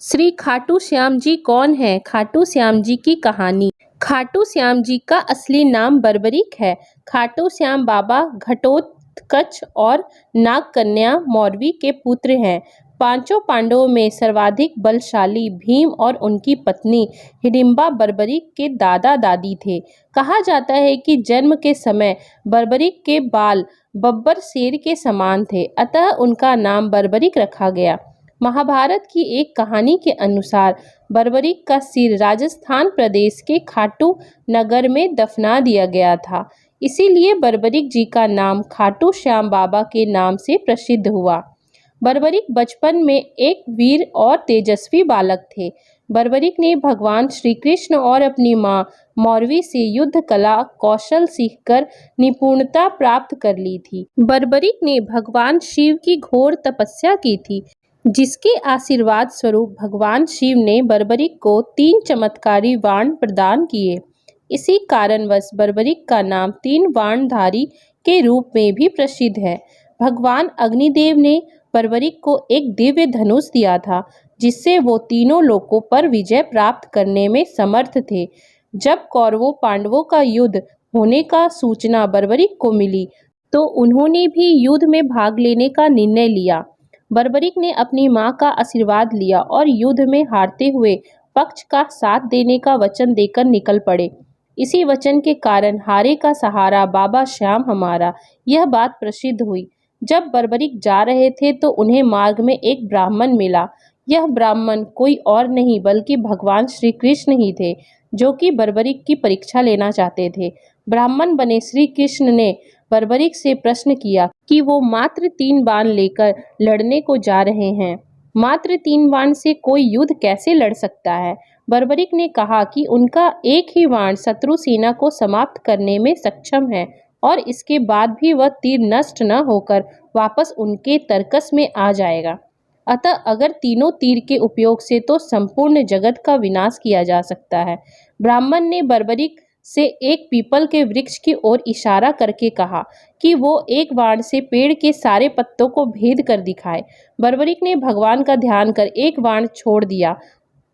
श्री खाटू श्याम जी कौन है? खाटू श्याम जी की कहानी। खाटू श्याम जी का असली नाम बर्बरीक है। खाटू श्याम बाबा घटोत्कच और नागकन्या मौर्वी के पुत्र हैं। पांचों पांडवों में सर्वाधिक बलशाली भीम और उनकी पत्नी हिडिंबा बर्बरीक के दादा दादी थे। कहा जाता है कि जन्म के समय बर्बरीक के बाल बब्बर शेर के समान थे, अतः उनका नाम बर्बरीक रखा गया। महाभारत की एक कहानी के अनुसार बर्बरीक का सिर राजस्थान प्रदेश के खाटू नगर में दफना दिया गया था। इसीलिए बर्बरीक जी का नाम खाटू श्याम बाबा के नाम से प्रसिद्ध हुआ। बर्बरीक बचपन में एक वीर और तेजस्वी बालक थे। बर्बरीक ने भगवान श्री कृष्ण और अपनी मां मौर्वी से युद्ध कला कौशल सीखकर निपुणता प्राप्त कर ली थी। बर्बरीक ने भगवान शिव की घोर तपस्या की थी, जिसके आशीर्वाद स्वरूप भगवान शिव ने बर्बरीक को 3 चमत्कारी बाण प्रदान किए। इसी कारणवश बर्बरीक का नाम 3 बाणधारी के रूप में भी प्रसिद्ध है। भगवान अग्निदेव ने बर्बरीक को एक दिव्य धनुष दिया था, जिससे वो तीनों लोकों पर विजय प्राप्त करने में समर्थ थे। जब कौरवों पांडवों का युद्ध होने का सूचना बर्बरीक को मिली, तो उन्होंने भी युद्ध में भाग लेने का निर्णय लिया। बर्बरीक ने अपनी मां का आशीर्वाद लिया और युद्ध में हारते हुए पक्ष का साथ देने का वचन देकर निकल पड़े। इसी वचन के कारण हारे का सहारा बाबा श्याम हमारा, यह बात प्रसिद्ध हुई। जब बर्बरीक जा रहे थे तो उन्हें मार्ग में एक ब्राह्मण मिला। यह ब्राह्मण कोई और नहीं बल्कि भगवान श्री कृष्ण ही थे, जो कि बर्बरीक की परीक्षा लेना चाहते थे। ब्राह्मण बने श्री कृष्ण ने बर्बरीक से प्रश्न किया कि वो मात्र 3 बाण लेकर लड़ने को जा रहे हैं। मात्र 3 बाण से कोई युद्ध कैसे लड़ सकता है? बर्बरीक ने कहा कि उनका एक ही बाण शत्रु सेना को समाप्त करने में सक्षम है और इसके बाद भी वह तीर नष्ट न होकर वापस उनके तरकस में आ जाएगा। अतः अगर तीनों तीर के उपयोग से तो संपूर्ण जगत का विनाश किया जा सकता है। ब्राह्मण ने बर्बरीक से एक पीपल के वृक्ष की ओर इशारा करके कहा कि वो एक बाण से पेड़ के सारे पत्तों को भेद कर दिखाए। बर्बरीक ने भगवान का ध्यान कर एक बाण छोड़ दिया।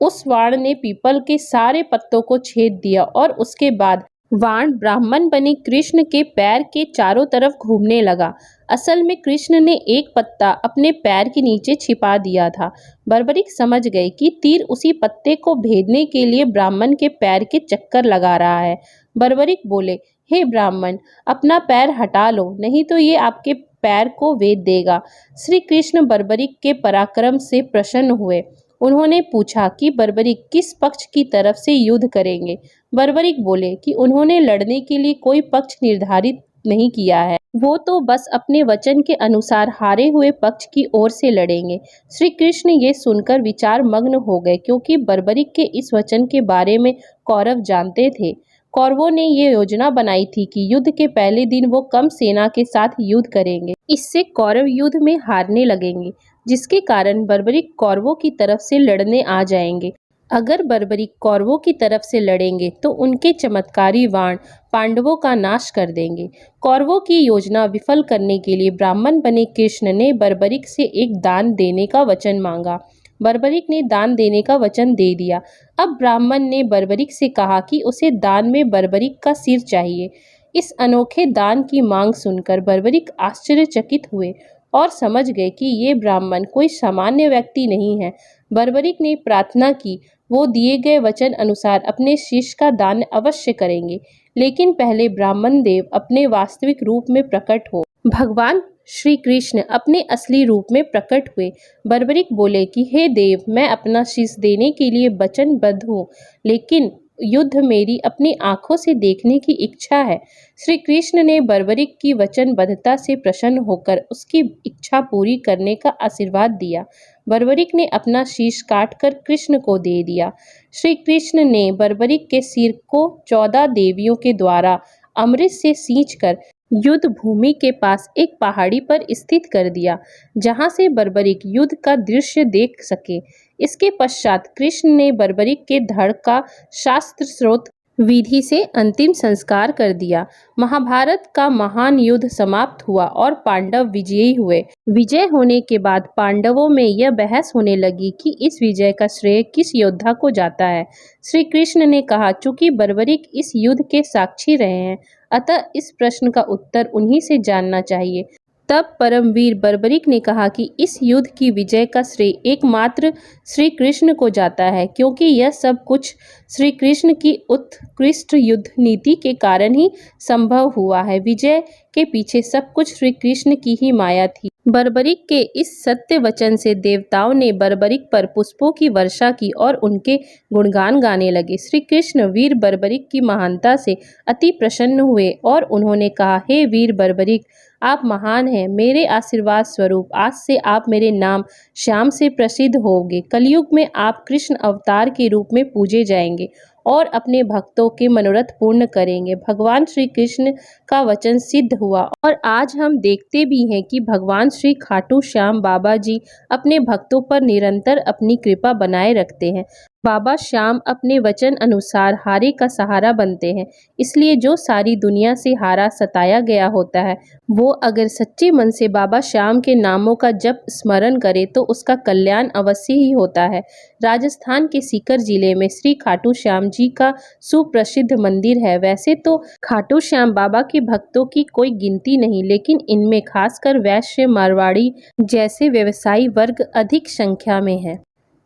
उस बाण ने पीपल के सारे पत्तों को छेद दिया और उसके बाद बाण ब्राह्मण बने कृष्ण के पैर के चारों तरफ घूमने लगा। असल में कृष्ण ने एक पत्ता अपने पैर के नीचे छिपा दिया था। बर्बरीक समझ गए कि तीर उसी पत्ते को भेदने के लिए ब्राह्मण के पैर के चक्कर लगा रहा है। बर्बरीक बोले, हे ब्राह्मण, अपना पैर हटा लो, नहीं तो ये आपके पैर को भेद देगा। श्री कृष्ण बर्बरीक के पराक्रम से प्रसन्न हुए। उन्होंने पूछा कि बर्बरीक किस पक्ष की तरफ से युद्ध करेंगे। बर्बरीक बोले कि उन्होंने लड़ने के लिए कोई पक्ष निर्धारित नहीं किया है, वो तो बस अपने वचन के अनुसार हारे हुए पक्ष की ओर से लड़ेंगे। श्री कृष्ण ये सुनकर विचार मग्न हो गए, क्योंकि बर्बरीक के इस वचन के बारे में कौरव जानते थे। कौरवों ने ये योजना बनाई थी कि युद्ध के पहले दिन वो कम सेना के साथ युद्ध करेंगे। इससे कौरव युद्ध में हारने लगेंगे, जिसके कारण बर्बरीक कौरवों की तरफ से लड़ने आ जाएंगे। अगर बर्बरीक कौरवों की तरफ से लड़ेंगे तो उनके चमत्कारी बाण पांडवों का नाश कर देंगे। कौरवों की योजना विफल करने के लिए ब्राह्मण बने कृष्ण ने बर्बरीक से एक दान देने का वचन मांगा। बर्बरीक ने दान देने का वचन दे दिया। अब ब्राह्मण ने बर्बरीक से कहा कि उसे दान में बर्बरीक का सिर चाहिए। इस अनोखे दान की मांग सुनकर बर्बरीक आश्चर्यचकित हुए और समझ गए कि ये ब्राह्मण कोई सामान्य व्यक्ति नहीं है। बर्बरीक ने प्रार्थना की, वो दिए गए वचन अनुसार अपने शिष्य का दान अवश्य करेंगे, लेकिन पहले ब्राह्मण देव अपने वास्तविक रूप में प्रकट हो। भगवान श्री कृष्ण अपने असली रूप में प्रकट हुए। बर्बरीक बोले कि हे देव, मैं अपना शीश देने के लिए वचनबद्ध हूँ, लेकिन युद्ध मेरी अपनी आंखों से देखने की इच्छा है। श्री कृष्ण ने बर्बरीक की वचनबद्धता से प्रसन्न होकर उसकी इच्छा पूरी करने का आशीर्वाद दिया। बर्बरीक ने अपना शीश काटकर कृष्ण को दे दिया। श्री कृष्ण ने बर्बरीक के सिर को 14 देवियों के द्वारा अमृत से सींचकर युद्ध भूमि के पास एक पहाड़ी पर स्थित कर दिया, जहां से बर्बरीक युद्ध का दृश्य देख सके। इसके पश्चात कृष्ण ने बर्बरीक के धड़ का शास्त्र स्रोत विधि से अंतिम संस्कार कर दिया। महाभारत का महान युद्ध समाप्त हुआ और पांडव विजयी हुए। विजय होने के बाद पांडवों में यह बहस होने लगी कि इस विजय का श्रेय किस योद्धा को जाता है। श्री कृष्ण ने कहा, चूंकि बर्बरीक इस युद्ध के साक्षी रहे हैं, अतः इस प्रश्न का उत्तर उन्हीं से जानना चाहिए। तब परमवीर बर्बरीक ने कहा कि इस युद्ध की विजय का श्रेय एकमात्र श्री कृष्ण को जाता है, क्योंकि यह सब कुछ श्री कृष्ण की उत्कृष्ट युद्ध नीति के कारण ही संभव हुआ है। विजय के पीछे सब कुछ श्री कृष्ण की ही माया थी। बर्बरीक के इस सत्य वचन से देवताओं ने बर्बरीक पर पुष्पों की वर्षा की और उनके गुणगान गाने लगे। श्री कृष्ण वीर बर्बरीक की महानता से अति प्रसन्न हुए और उन्होंने कहा, हे वीर बर्बरीक, आप महान हैं। मेरे आशीर्वाद स्वरूप आज से आप मेरे नाम श्याम से प्रसिद्ध होंगे। कलयुग में आप कृष्ण अवतार के रूप में पूजे जाएंगे और अपने भक्तों के मनोरथ पूर्ण करेंगे। भगवान श्री कृष्ण का वचन सिद्ध हुआ और आज हम देखते भी हैं कि भगवान श्री खाटू श्याम बाबा जी अपने भक्तों पर निरंतर अपनी कृपा बनाए रखते हैं। बाबा श्याम अपने वचन अनुसार हारे का सहारा बनते हैं। इसलिए जो सारी दुनिया से हारा सताया गया होता है, वो अगर सच्चे मन से बाबा श्याम के नामों का जप स्मरण करे तो उसका कल्याण अवश्य ही होता है। राजस्थान के सीकर जिले में श्री खाटू श्याम जी का सुप्रसिद्ध मंदिर है। वैसे तो खाटू श्याम बाबा के भक्तों की कोई गिनती नहीं, लेकिन इनमें खासकर वैश्य, मारवाड़ी जैसे व्यवसायी वर्ग अधिक संख्या में है।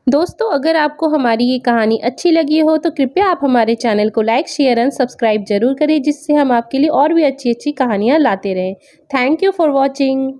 दोस्तों, अगर आपको हमारी ये कहानी अच्छी लगी हो तो कृपया आप हमारे चैनल को लाइक, शेयर एंड सब्सक्राइब जरूर करें, जिससे हम आपके लिए और भी अच्छी अच्छी कहानियाँ लाते रहें। Thank you for watching.